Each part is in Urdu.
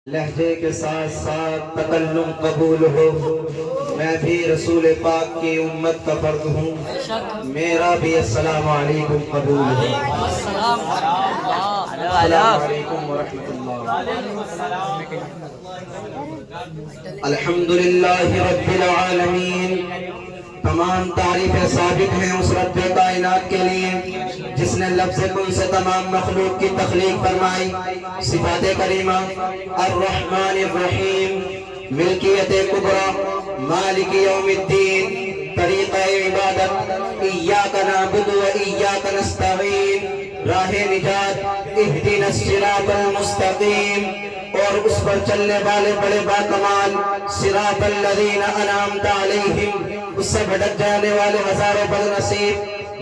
لہجے کے ساتھ ساتھ تکلم قبول ہو. میں بھی رسول پاک کی امت کا فرد ہوں، میرا بھی السلام علیکم قبول ہو. السلام علیکم ورحمۃ اللہ. الحمدللہ رب العالمین. تمام تعریفیں ثابت ہیں اس رب کائنات کے لیے جس نے لفظ کن سے تمام مخلوق کی تخلیق فرمائی. صفات کریمہ الرحمن الرحیم، ملکیت کبریٰ، مالک یوم الدین، طریقہ عبادت ایاک نعبد و ایاک نستعین، راہ نجات اہدنا الصراط المستقیم، اور اس پر چلنے والے بڑے باکمال صراط الذین انعمت علیہم، اس سے بھٹک جانے والے ہزاروں بد نصیب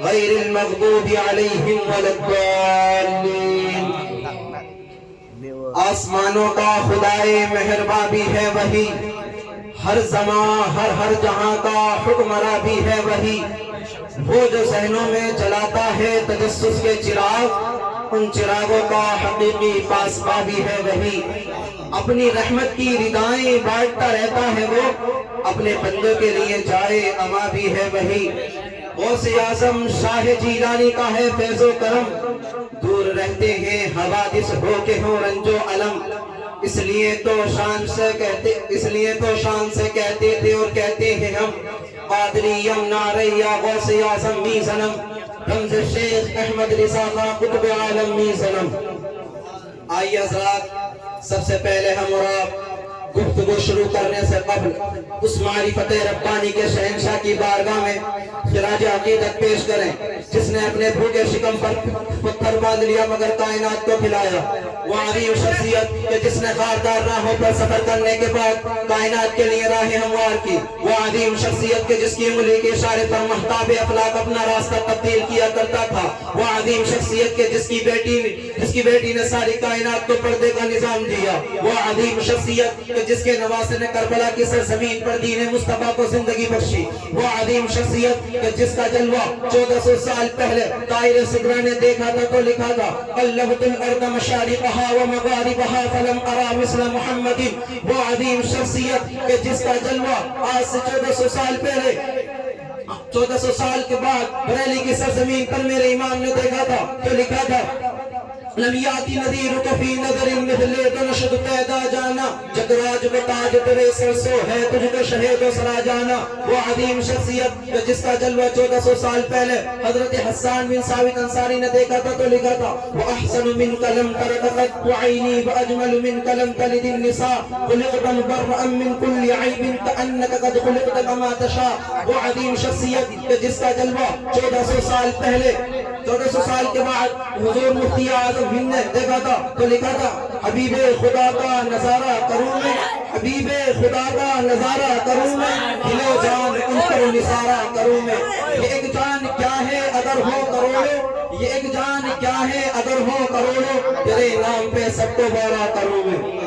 غیر المغضوب علیہم ولا الضالین. آسمانوں کا خدائے مہرباں بھی ہے وہی، ہر زمان ہر جہاں کا حکمراں بھی ہے وہی، وہ جو ذہنوں میں جلاتا ہے تجسس کے چراغ، ان چراغوں کا حقیقی پاسباں بھی ہے وہی. اپنی رحمت کی ردائیں بانٹتا رہتا ہے وہ، اپنے بندوں کے لیے جائے اما بھی ہے وہی. غوث اعظم شاہ جیلانی کا ہے فیض و کرم، دور رہتے ہیں حوادث ہو کے ہوں رنج و علم. اس لیے تو شان سے کہتے تھے اور کہتے ہیں ہم، قادریم نعرہ غوث اعظم می ظلم، رمز شیخ احمد رضا خان قطب عالم می ظلم. آئیے حضرات، سب سے پہلے ہم اور آپ گفتگو شروع کرنے سے قبل اس معرفت ربانی کے شہنشاہ کی بارگاہ میں خراج عقیدت پیش کریں جس نے اپنے بھوکے شکم پر پتھر باندھ لیا مگر کائنات کو کھلایا. وہ عظیم شخصیت کہ جس نے خاردار راہوں پر سفر کرنے کے بعد کائنات کے لیے راہیں ہموار کی. وہ عظیم شخصیت کہ جس کی انگلی کے اشارے پر مہتاب افلاک اپنا راستہ تبدیل کیا کرتا تھا. وہ عظیم شخصیت کہ جس کی بیٹی نے ساری کائنات کو پردے کا نظام دیا. وہ عظیم شخصیت کہ جس کے نواسے نے کربلا کی سرزمین پر دین مصطفیٰ کو زندگی بخشی. وہ عظیم شخصیت کہ جس کا جلوہ 1400 سال پہلے طائر سدرہ نے دیکھا تھا تو لکھا تھا، قلبت الارض مشارقها ومغاربها فلم ارى مثل محمد. وہ عظیم شخصیت کہ جس کا جلوہ آج سے 1400 سال پہلے 1400 سال کے بعد بریلی کی سرزمین پر میرے امام نے دیکھا تھا تو لکھا تھا، لم یاتی نذیرک فی نظر مثل تنشد پیدا جانا، جگراج میں تاج تیرے سر سو ہے تجھ کو شہید و سرا جانا. وہ عظیم شخصیت جس کا جلوہ 1400 سال پہلے حضرت حسان بن ثابت انصاری نے دیکھا تھا تو لکھا تھا، وَأَحْسَنُ مِنْكَ لَمْ تَرَ قَطُّ عَيْنِي وَأَجْمَلُ مِنْكَ لَمْ تَلِدِ النِّسَاءُ خُلِقْتَ مُبَرَّأً مِنْ كُلِّ عَيْبٍ كَأَنَّكَ قَدْ خُلِقْتَ كَمَا تَشَاءُ. وہ عظیم شخصیت کہ جس کا جلوہ 1400 سال پہلے 1400 سال کے بعد حضور مفتی اعظم ہند نے دیکھا تھا تو لکھا تھا، حبیب خدا کا نظارہ کروں میں، حبیب خدا کا نظارہ کروں میں، دلو جان ان پر نثارہ کروں میں. یہ ایک جان کیا ہے اگر ہو کروڑوں، یہ ایک جان کیا ہے اگر ہو کروڑوں، تیرے نام پہ سب کو بارہ کروں میں.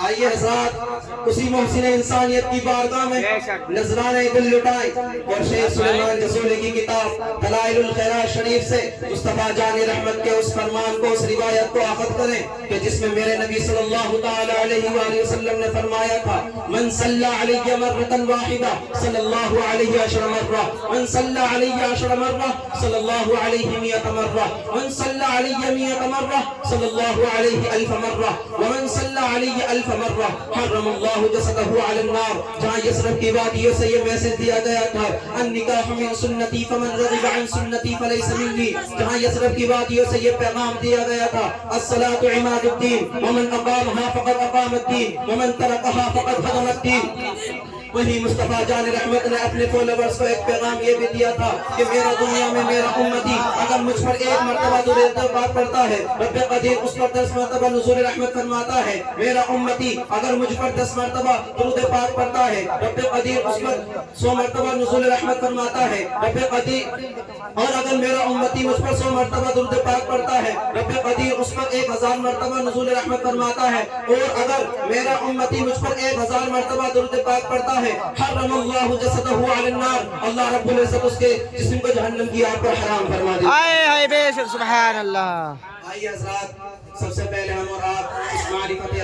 آئیے حضرات اسی محسن انسانیت کی بارگاہ میں نذرانے دل لٹائیں اور شیخ سلیمان جزولی کی کتاب دلائل الخیرات شریف سے مصطفیٰ جان رحمت کے اس فرمان کو، اس روایت کو اخذ کریں کہ جس میں میرے نبی صلی اللہ تعالی علیہ وآلہ وسلم نے فرمایا تھا، من صلی علی مرۃ واحدہ صلی اللہ علیہ عشر مرہ، من صلی علی عشر مرہ صلی اللہ علیہ مئۃ مرہ، من صلی علی مئۃ مرہ صلی اللہ علیہ الف مرہ، ومن صلی علیہ الف مرہ حرم اللہ جسدہ علی النار. جہاں یثرب کی وادیوں سے یہ میسج دیا گیا تھا، النکاح من سنتی فمن رغب عن سنتی فلیس منی. جہاں یثرب کی وادیوں سے یہ پیغام دیا گیا تھا، الصلاۃ عماد الدین ومن اقامها فقد اقام الدین ومن ترکها فقد هدم الدین. وہی مصطفیٰ جان رحمت نے اپنے فالوورز کو ایک پیغام یہ بھی دیا تھا کہ میرا دنیا میں میرا امتی اگر مجھ پر ایک مرتبہ درود پاک پڑھتا ہے، رب قدیر اس پر 10 مرتبہ نزول رحمت فرماتا ہے. میرا امتی اگر مجھ پر 10 مرتبہ درود پاک پڑھتا ہے، رب قدیر اس پر 100 مرتبہ نزول رحمت فرماتا ہے. رب قدیر اور اگر میرا امتی مجھ پر 100 مرتبہ درود پاک پڑھتا ہے، رب قدیر اس پر 1000 مرتبہ نزول رحمت فرماتا ہے. اور اگر میرا امتی مجھ پر 1000 مرتبہ درود پاک پڑھتا ہے، حرم اللہ جسدہ علی النار، اللہ رب العزت اس کے جسم کو جہنم کی آگ پر حرام فرما دے. آئے بے شک سبحان اللہ. آئیے حضرات، سب سے پہلے ہم اور آپ